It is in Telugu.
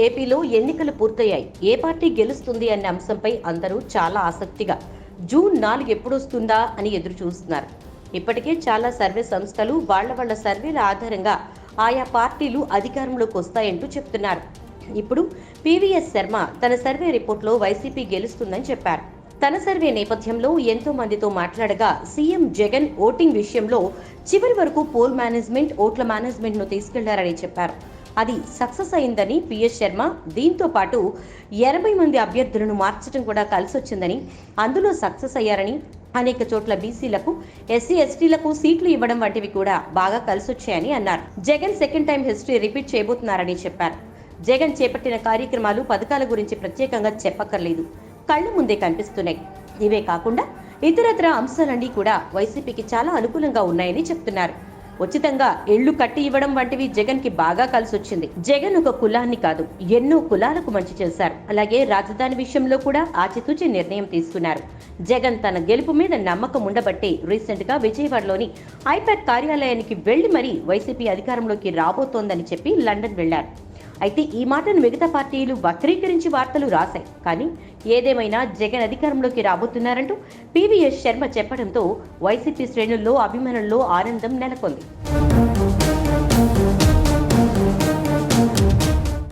ఏపీలో ఎన్నికలు పూర్తయ్యాయి. ఏ పార్టీ గెలుస్తుంది అనే అంశంపై అందరూ చాలా ఆసక్తిగా జూన్ 4 ఎప్పుడొస్తుందా అని ఎదురు చూస్తున్నారు. ఇప్పటికే చాలా సర్వే సంస్థలు వాళ్ళ సర్వేల ఆధారంగా ఆయా పార్టీలు అధికారంలోకి వస్తాయంటూ చెప్తున్నారు. ఇప్పుడు పీవీఎస్ శర్మ తన సర్వే రిపోర్ట్లో వైసీపీ గెలుస్తుందని చెప్పారు. తన సర్వే నేపథ్యంలో ఎంతో మందితో మాట్లాడగా సీఎం జగన్ ఓటింగ్ విషయంలో చివరి వరకు పోల్ మేనేజ్మెంట్, ఓట్ల మేనేజ్మెంట్ ను తీసుకెళ్లారని చెప్పారు. అది సక్సెస్ అయిందని పిఎస్ శర్మ, దీంతో పాటు 80 మంది అభ్యర్థులను మార్చడం కూడా కలిసొచ్చిందని, అందులో సక్సెస్ అయ్యారని, అనేక చోట్ల బీసీలకు, ఎస్సీ ఎస్టీలకు సీట్లు ఇవ్వడం వంటివి కూడా బాగా కలిసొచ్చాయని అన్నారు. Jagan second time history repeat చేయబోతున్నారని చెప్పారు. జగన్ చేపట్టిన కార్యక్రమాలు, పథకాల గురించి ప్రత్యేకంగా చెప్పక్కర్లేదు, కళ్ల ముందే కనిపిస్తున్నాయి. ఇవే కాకుండా ఇతరత్ర అంశాలన్నీ కూడా వైసీపీకి చాలా అనుకూలంగా ఉన్నాయని చెప్తున్నారు. ఉచితంగా ఇళ్లు కట్టి ఇవ్వడం వంటివి జగన్ కి బాగా కలిసొచ్చింది. జగన్ ఒక కులాన్ని కాదు, ఎన్నో కులాలకు మంచి చేశారు. అలాగే రాజధాని విషయంలో కూడా ఆచితూచి నిర్ణయం తీసుకున్నారు. జగన్ తన గెలుపు మీద నమ్మకం ఉండబట్టే రీసెంట్ గా విజయవాడలోని ఐపాక్ కార్యాలయానికి వెళ్లి మరీ వైసీపీ అధికారంలోకి రాబోతోందని చెప్పి లండన్ వెళ్లారు. అయితే ఈ మాటను మిగతా పార్టీలు వక్రీకరించి వార్తలు రాశాయి. కానీ ఏదేమైనా జగన్ అధికారంలోకి రాబోతున్నారంటూ పీవీఎస్ శర్మ చెప్పడంతో వైసీపీ శ్రేణుల్లో, అభిమానుల్లో ఆనందం నెలకొంది.